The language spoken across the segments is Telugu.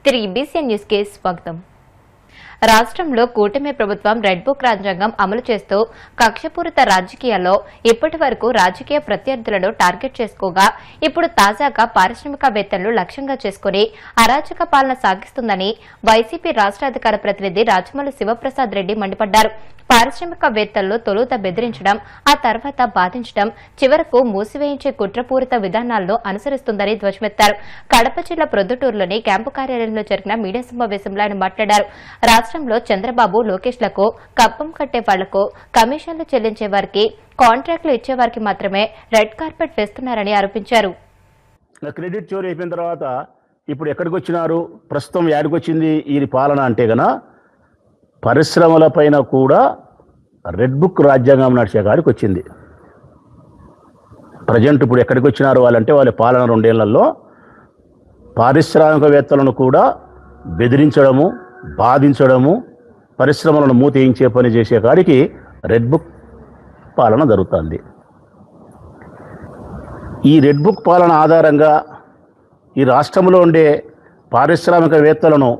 3BCN న్యూస్ కి స్వాగతం. రాష్ట్రంలో కూటమి ప్రభుత్వం రెడ్ బుక్ రాజ్యాంగం అమలు చేస్తూ కక్షపూరిత రాజకీయాల్లో ఇప్పటి వరకు రాజకీయ ప్రత్యర్థులను టార్గెట్ చేసుకోగా ఇప్పుడు తాజాగా పారిశ్రామికవేత్తలను లక్ష్యంగా చేసుకుని అరాచక పాలన సాగిస్తుందని వైసీపీ రాష్ట్ర అధికార ప్రతినిధి రాజమౌళి శివప్రసాద్ రెడ్డి మండిపడ్డారు. పారిశ్రామికవేత్తలను తొలుత బెదిరించడం, ఆ తర్వాత బాధించడం, చివరకు మూసివేయించే కుట్రపూరిత విధానాలను అనుసరిస్తుందని ధ్వజమెత్తారు. కడప జిల్లా ప్రొద్దుటూరులోని క్యాంపు కార్యాలయంలో జరిగిన మీడియా సమావేశంలో ఆయన మాట్లాడారు. రాష్ట్రంలో చంద్రబాబు, లోకేష్లకు కప్పం కట్టే వాళ్లకు కమిషన్లు చెల్లించే వారికి, కాంట్రాక్టులు ఇచ్చేవారికి మాత్రమే రెడ్ కార్పెట్ వేస్తున్నారని ఆరోపించారు. క్రెడిట్ చోరీ అయిపోయిన తర్వాత ఇప్పుడు ఎక్కడికి వచ్చినారు, ప్రస్తుతం యాడికొచ్చింది ఈ పాలన అంటే గన పరిశ్రమల పైన కూడా రెడ్ బుక్ రాజ్యాంగం నడిచే కాడికి వచ్చింది. ప్రజెంట్ ఇప్పుడు ఎక్కడికి వచ్చినారు వాళ్ళంటే వాళ్ళ పాలన 2 ఏళ్లలో పారిశ్రామికవేత్తలను కూడా బెదిరించడము, బాధించడము, పరిశ్రమలను మూతేయించే పని చేసే కాడికి రెడ్ బుక్ పాలన జరుగుతుంది. ఈ రెడ్ బుక్ పాలన ఆధారంగా ఈ రాష్ట్రంలో ఉండే పారిశ్రామికవేత్తలను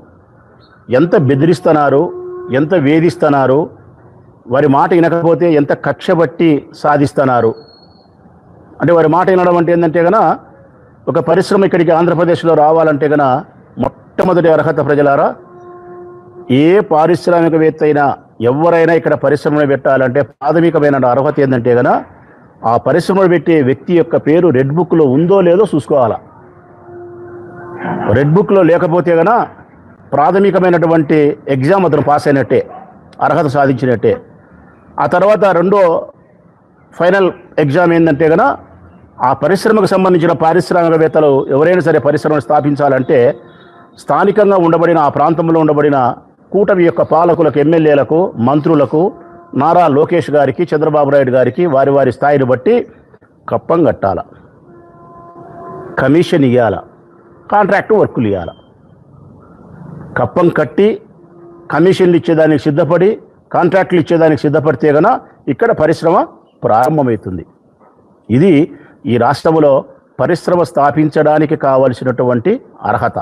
ఎంత బెదిరిస్తున్నారు, ఎంత వేధిస్తున్నారు, వారి మాట వినకపోతే ఎంత కక్షబట్టి సాధిస్తున్నారు. అంటే వారి మాట వినడం అంటే ఏంటంటే గన ఒక పరిశ్రమ ఇక్కడికి ఆంధ్రప్రదేశ్లో రావాలంటే గన మొట్టమొదటి అర్హత ప్రజలారా, ఏ పారిశ్రామికవేత్త అయినా ఎవరైనా ఇక్కడ పరిశ్రమను పెట్టాలంటే ప్రాథమికమైన అర్హత ఏంటంటే గన ఆ పరిశ్రమను పెట్టే వ్యక్తి యొక్క పేరు రెడ్ బుక్లో ఉందో లేదో చూసుకోవాలా. రెడ్ బుక్లో లేకపోతే గన ప్రాథమికమైనటువంటి ఎగ్జామ్ అతను పాస్ అయినట్టే, అర్హత సాధించినట్టే. ఆ తర్వాత రెండో ఫైనల్ ఎగ్జామ్ ఏంటంటే గన ఆ పరిశ్రమకు సంబంధించిన పారిశ్రామికవేత్తలు ఎవరైనా సరే పరిశ్రమను స్థాపించాలంటే స్థానికంగా ఉండబడిన ఆ ప్రాంతంలో ఉండబడిన కూటమి యొక్క పాలకులకు, ఎమ్మెల్యేలకు, మంత్రులకు, నారా లోకేష్ గారికి, చంద్రబాబు నాయుడు గారికి వారి వారి స్థాయిని బట్టి కప్పం కట్టాల, కమిషన్ ఇవ్వాల, కాంట్రాక్టు వర్కులు ఇవ్వాల. కప్పం కట్టి కమిషన్లు ఇచ్చేదానికి సిద్ధపడి, కాంట్రాక్టులు ఇచ్చేదానికి సిద్ధపడితే గన ఇక్కడ పరిశ్రమ ప్రారంభమవుతుంది. ఇది ఈ రాష్ట్రంలో పరిశ్రమ స్థాపించడానికి కావలసినటువంటి అర్హత.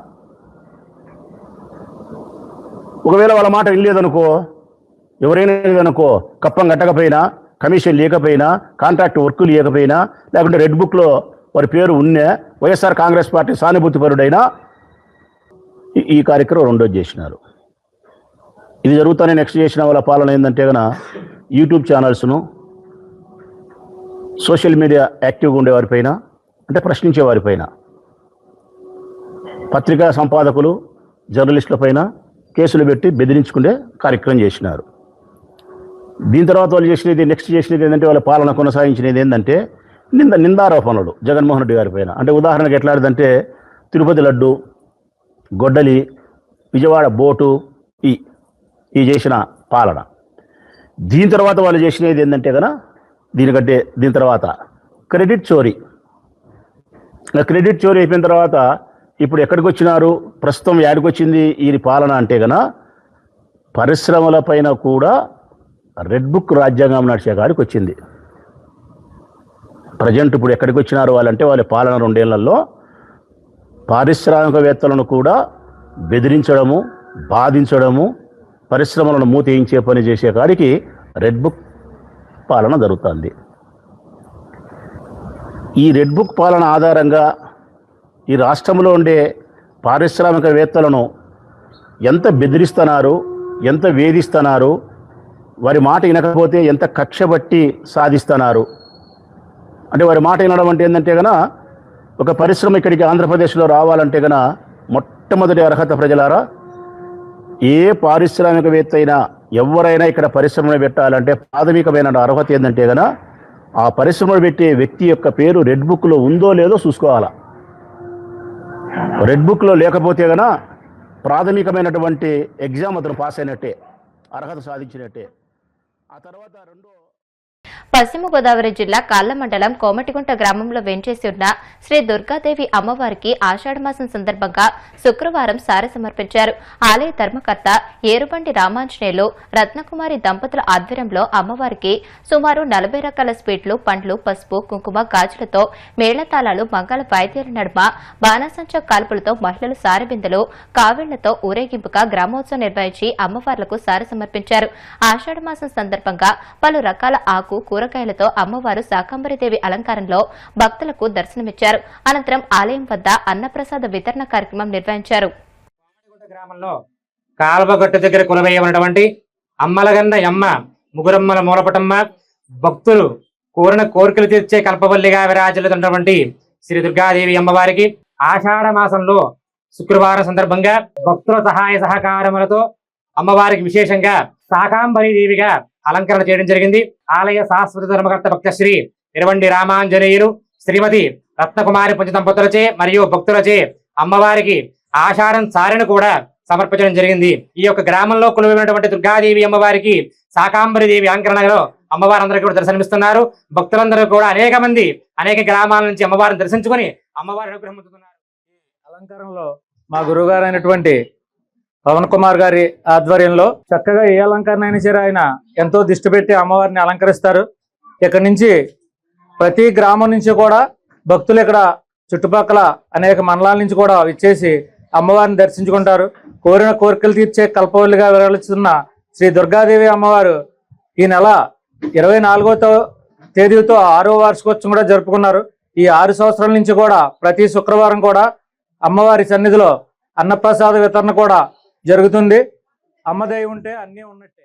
ఒకవేళ వాళ్ళ మాట వినలేదనుకో, ఎవరైనా లేదనుకో, కప్పం కట్టకపోయినా, కమిషన్ లేకపోయినా, కాంట్రాక్ట్ వర్కులు లేకపోయినా, లేకుంటే రెడ్ బుక్లో వారి పేరు ఉన్నే, వైఎస్ఆర్ కాంగ్రెస్ పార్టీ సానుభూతిపరుడైనా ఈ కార్యక్రమం రెండోది చేసినారు. ఇది జరుగుతానే నెక్స్ట్ చేసిన వాళ్ళ పాలన ఏంటంటే కనుక యూట్యూబ్ ఛానల్స్ను, సోషల్ మీడియా యాక్టివ్గా ఉండేవారిపైన, అంటే ప్రశ్నించే వారిపైన, పత్రికా సంపాదకులు, జర్నలిస్టులపైన కేసులు పెట్టి బెదిరించుకునే కార్యక్రమం చేసినారు. దీని తర్వాత వాళ్ళు చేసినది, నెక్స్ట్ చేసినది ఏంటంటే వాళ్ళ పాలన కొనసాగించినది ఏంటంటే నిందారోపణలు జగన్మోహన్ రెడ్డి గారి పైన. అంటే ఉదాహరణకు ఎట్లాంటిదంటే తిరుపతి లడ్డు, గొడ్డలి, విజయవాడ బోటు, ఈ చేసిన పాలన. దీని తర్వాత వాళ్ళు చేసినది ఏంటంటే కనుక దీని తర్వాత క్రెడిట్ చోరీ. క్రెడిట్ చోరీ అయిపోయిన తర్వాత ఇప్పుడు ఎక్కడికి వచ్చినారు, ప్రస్తుతం యాడికొచ్చింది ఈ పాలన అంటే కనుక పరిశ్రమల పైన కూడా రెడ్ బుక్ రాజ్యాంగం నడిచే కాడికి వచ్చింది. ప్రజెంట్ ఇప్పుడు ఎక్కడికి వచ్చినారు వాళ్ళంటే వాళ్ళ పాలన 2 ఏళ్లలో పారిశ్రామికవేత్తలను కూడా బెదిరించడము, బాధించడము, పరిశ్రమలను మూతేయించే పని చేసే కాడికి రెడ్ బుక్ పాలన జరుగుతుంది. ఈ రెడ్ బుక్ పాలన ఆధారంగా ఈ రాష్ట్రంలో ఉండే పారిశ్రామికవేత్తలను ఎంత బెదిరిస్తున్నారు, ఎంత వేధిస్తున్నారు, వారి మాట వినకపోతే ఎంత కక్షబట్టి సాధిస్తున్నారు. అంటే వారి మాట వినడం అంటే ఏంటంటే గన ఒక పరిశ్రమ ఇక్కడికి ఆంధ్రప్రదేశ్లో రావాలంటే గన మొట్టమొదటి అర్హత ప్రజలారా, ఏ పారిశ్రామికవేత్త అయినా ఎవరైనా ఇక్కడ పరిశ్రమను పెట్టాలంటే ప్రాథమికమైన అర్హత ఏంటంటే గన ఆ పరిశ్రమను పెట్టే వ్యక్తి యొక్క పేరు రెడ్ బుక్లో ఉందో లేదో చూసుకోవాలా. రెడ్ బుక్లో లేకపోతే గన ప్రాథమికమైనటువంటి ఎగ్జామ్ అతను పాస్ అయినట్టే, అర్హత సాధించినట్టే. ఆ తర్వాత పశ్చిమ గోదావరి జిల్లా కాళ్ల మండలం కోమటిగుంట గ్రామంలో వెంచేసి ఉన్న శ్రీ దుర్గాదేవి అమ్మవారికి ఆషాఢమాసం సందర్భంగా శుక్రవారం సారె సమర్పించారు. ఆలయ ధర్మకర్త ఏరుబండి రామాంజనేయులు రత్నకుమారి దంపతుల ఆధ్వర్యంలో అమ్మవారికి సుమారు 40 రకాల స్వీట్లు, పండ్లు, పసుపు, కుంకుమ, గాజులతో మేళతాళాలు, మంగళ వాయిద్యాల నడుమ బాణాసంచ కాల్పులతో మహిళలు సారెబిందెలు, కావిళ్లతో ఊరేగింపుగా గ్రామోత్సవం నిర్వహించి అమ్మవార్లకు సారె సమర్పించారు. ఆషాఢమాసం సందర్భంగా పలు రకాల ఆకు, కూరగాయలతో అమ్మవారు శాకంబరిదేవి అలంకారంలో భక్తులకు దర్శనమిచ్చారు. అనంతరం ఆలయం వద్ద అన్నప్రసాద వితరణ కార్యక్రమం నిర్వహించారు. గ్రామంలో కాల్వగట్టు దగ్గర కొలువయ్యబడినటువంటి అమ్మలగన్న యమ్మ ముగురమ్మల మూలపటమ్మ భక్తులు కోరిన కోరికలు తీర్చే కల్పవల్లిగా విరాజిల్లుతున్నటువంటి శ్రీ దుర్గాదేవి అమ్మవారికి ఆషాఢ మాసంలో శుక్రవారం సందర్భంగా భక్తుల సహాయ సహకారములతో అమ్మవారికి విశేషంగా శాకాంబరి దేవిగా అలంకరణ చేయడం జరిగింది. ఆలయ శాశ్వత ధర్మకర్త భక్త శ్రీ ఇరవండి రామాంజనేయులు, శ్రీమతి రత్నకుమారి పంచ దంపతులచే మరియు భక్తులచే అమ్మవారికి ఆషాఢం సారెను కూడా సమర్పించడం జరిగింది. ఈ యొక్క గ్రామంలో కొలువైనటువంటి దుర్గాదేవి అమ్మవారికి శాకాంబరి దేవి అలంకరణలో అమ్మవారందరికీ కూడా దర్శనమిస్తున్నారు. భక్తులందరూ కూడా అనేక గ్రామాల నుంచి అమ్మవారిని దర్శించుకొని అమ్మవారి అనుగ్రహం పొందుతున్నారు. అలంకారంలో మా గురువుగారు అయినటువంటి పవన్ కుమార్ గారి ఆధ్వర్యంలో చక్కగా ఏ అలంకరణ అయినా సరే ఆయన ఎంతో దృష్టి పెట్టి అమ్మవారిని అలంకరిస్తారు. ఇక్కడి నుంచి ప్రతి గ్రామం నుంచి కూడా భక్తులు ఇక్కడ చుట్టుపక్కల అనేక మండలాల నుంచి కూడా ఇచ్చేసి అమ్మవారిని దర్శించుకుంటారు. కోరిన కోరికలు తీర్చే కల్పవల్లిగా విరలిస్తున్న శ్రీ దుర్గాదేవి అమ్మవారు ఈ నెల 24వ తేదీతో 6వ వార్షికోత్సవం కూడా జరుపుకున్నారు. ఈ 6 సంవత్సరాల నుంచి కూడా ప్రతి శుక్రవారం కూడా అమ్మవారి సన్నిధిలో అన్నప్రసాద వితరణ కూడా జరుగుతుంది. అమ్మదయ ఉంటే అన్నీ ఉన్నట్టే.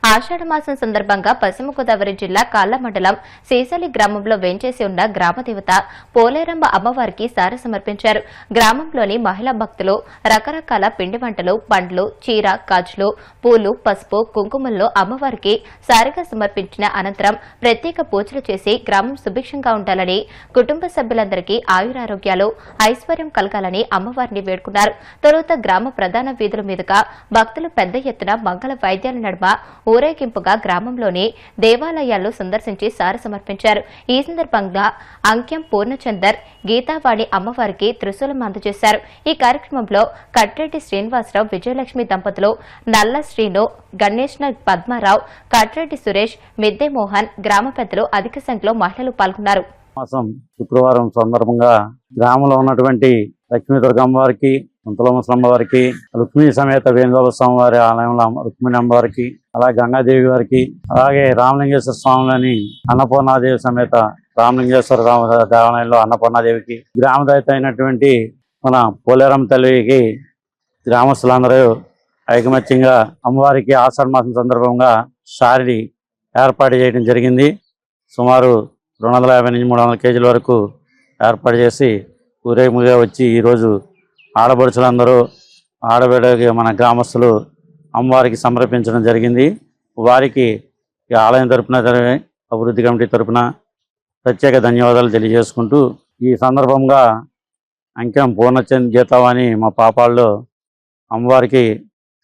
ఆషాఢమాసం సందర్భంగా పశ్చిమ గోదావరి జిల్లా కాళ్ల మండలం సీసలి గ్రామంలో వేంచేసి ఉన్న గ్రామదేవత పోలేరమ్మ అమ్మవారికి సారె సమర్పించారు. గ్రామంలోని మహిళా భక్తులు రకరకాల పిండి వంటలు, పండ్లు, చీర, గాజులు, పూలు, పసుపు, కుంకుమల్లో అమ్మవారికి సారెగా సమర్పించిన అనంతరం ప్రత్యేక పూజలు చేసి గ్రామం సుభిక్షంగా ఉండాలని, కుటుంబ సభ్యులందరికీ ఆయురారోగ్యాలు, ఐశ్వర్యం కలగాలని అమ్మవారిని వేడుకున్నారు. తరువాత గ్రామ ప్రధాన వీధుల మీదుగా భక్తులు పెద్ద ఎత్తున మంగళ వాయిద్యాల నడుమ ఊరేగింపుగా గ్రామంలోని దేవాలయాల్లో సందర్శించి సారె సమర్పించారు. ఈ సందర్భంగా అంక్యం పూర్ణచందర్, గీతావాణి అమ్మవారికి త్రిశూలం అందజేశారు. ఈ కార్యక్రమంలో కట్రెడ్డి శ్రీనివాసరావు, విజయలక్ష్మి దంపతులు, నల్ల శ్రీను, గణేష్ పద్మారావు, కట్రెడ్డి సురేష్, మిద్దె మోహన్, గ్రామ పెద్దలు, అధిక సంఖ్యలో మహిళలు పాల్గొన్నారు. మాసం శుక్రవారం సందర్భంగా గ్రామంలో ఉన్నటువంటి లక్ష్మీ దుర్గమ్మ వారికి, కుంతల ముసలమ్మ వారికి, రుక్మిణి సమేత వేణుగోపాల స్వామి వారి ఆలయంలో రుక్మిణి అమ్మవారికి, అలాగే గంగాదేవి వారికి, అలాగే రామలింగేశ్వర స్వామిలోని అన్నపూర్ణాదేవి సమేత రామలింగేశ్వర దేవాలయంలో అన్నపూర్ణాదేవికి, గ్రామదైత అయినటువంటి మన పోలేరమ్మ తల్లికి గ్రామస్తులందరూ ఐకమత్యంగా అమ్మవారికి ఆషాఢ మాసం సందర్భంగా సారి ఏర్పాటు చేయడం జరిగింది. సుమారు 250 నుంచి 300 కేజీల వరకు ఏర్పాటు చేసి ఊరేగింపుగా వచ్చి ఈరోజు ఆడపడుచులందరూ ఆడబిడ్డకి మన గ్రామస్తులు అమ్మవారికి సమర్పించడం జరిగింది. వారికి ఈ ఆలయం తరపున, అభివృద్ధి కమిటీ తరపున ప్రత్యేక ధన్యవాదాలు తెలియజేసుకుంటూ, ఈ సందర్భంగా అంకెం పూర్ణచంద్, గీతావాణి మా పాపాల్లో అమ్మవారికి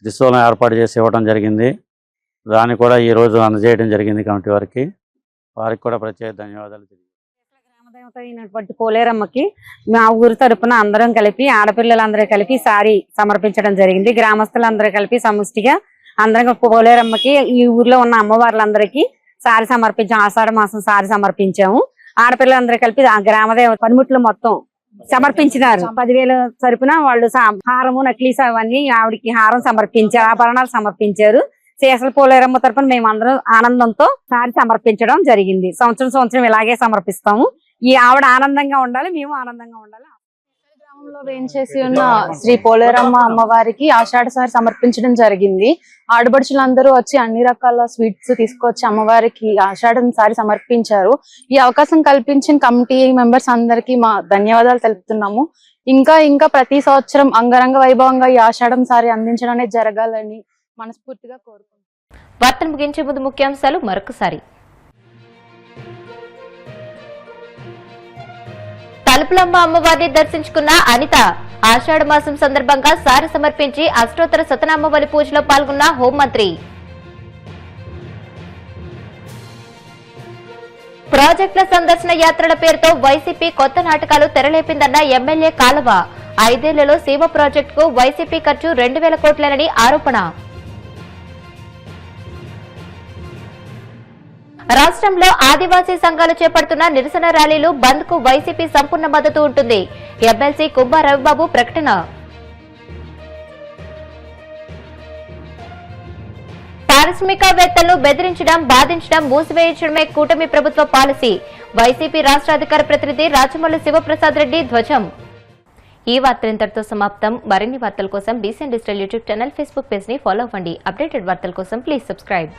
త్రిశూలం ఏర్పాటు చేసి ఇవ్వడం జరిగింది. దాన్ని కూడా ఈరోజు అందజేయడం జరిగింది కమిటీ వారికి కూడా ప్రత్యేక ధన్యవాదాలు తెలియజేస్తాను. గ్రామదేవత అయినటువంటి పోలేరమ్మకి మా ఊరు తరపున అందరం కలిపి, ఆడపిల్లలందరూ కలిపి సారీ సమర్పించడం జరిగింది. గ్రామస్తులందరూ కలిపి సమిష్టిగా అందరం పోలేరమ్మకి, ఈ ఊర్లో ఉన్న అమ్మవార్లందరికీ సారీ సమర్పించాము. ఆషాఢ మాసం సారీ సమర్పించాము. ఆడపిల్లలందరూ కలిపి ఆ గ్రామదేవత పనిముట్లు మొత్తం సమర్పించినారు. 10,000 తరపున వాళ్ళు హారము, నక్లీస్ అవన్నీ ఆవిడికి హారం సమర్పించారు, ఆభరణాలు సమర్పించారు. శేషల పోలేరమ్మ తరపున మేము అందరం ఆనందంతో సారి సమర్పించడం జరిగింది. సంవత్సరం ఇలాగే సమర్పిస్తాము. ఈ ఆవిడ ఆనందంగా ఉండాలి, మేము ఆనందంగా ఉండాలి. గ్రామంలో వేయించేసి ఉన్న శ్రీ పోలేరమ్మ అమ్మవారికి ఆషాఢ సారి సమర్పించడం జరిగింది. ఆడబడుచులందరూ వచ్చి అన్ని రకాల స్వీట్స్ తీసుకొచ్చి అమ్మవారికి ఆషాఢం సారి సమర్పించారు. ఈ అవకాశం కల్పించిన కమిటీ మెంబర్స్ అందరికీ మా ధన్యవాదాలు తెలుపుతున్నాము. ఇంకా ప్రతి సంవత్సరం అంగరంగ వైభవంగా ఈ ఆషాఢం సారి అందించడం అనేది జరగాలని మనస్ఫూర్తిగా కోరుకుంటున్నాం. వార్తలు ముగించే ముందు ముఖ్యాంశాలు మరొకసారి. తలుపులమ్మ అమ్మవారిని దర్శించుకున్న అనిత. ఆషాఢ మాసం సందర్భంగా సారి సమర్పించి అష్టోత్తర శతనామవళి పూజలో పాల్గొన్న హోంమంత్రి. ప్రాజెక్టుల సందర్శన యాత్రల పేరుతో వైసీపీ కొత్త నాటకాలు తెరలేపిందన్న ఎమ్మెల్యే కాలువ. 5 ఏళ్లలో సీమ ప్రాజెక్టుకు వైసీపీ ఖర్చు 2,000 కోట్లేనని ఆరోపణ. రాష్ట్రంలో ఆదివాసీ సంఘాలు చేపడుతున్న నిరసన ర్యాలీలు బంద్ కు వైసీపీ సంపూర్ణ మద్దతు ఉంటుంది. ఎమ్మెల్సీ కుంభా రవిబాబు ప్రకటన. పారిశ్రామికవేత్తలను బెదిరించడం, బాధించడం, మూసివేయించడమే కూటమి ప్రభుత్వ పాలసీ. వైసీపీ రాష్ట్ర అధికార ప్రతినిధి రాజమౌళి శివప్రసాద్ రెడ్డి ధ్వజం. ఈ వార్తలు ఇంతటితో సమాప్తం. మరిన్ని వార్తల కోసం BCN digital YouTube channel, Facebook page ని ఫాలో అవ్వండి. అప్డేటెడ్ వార్తల కోసం ప్లీజ్ సబ్స్క్రైబ్.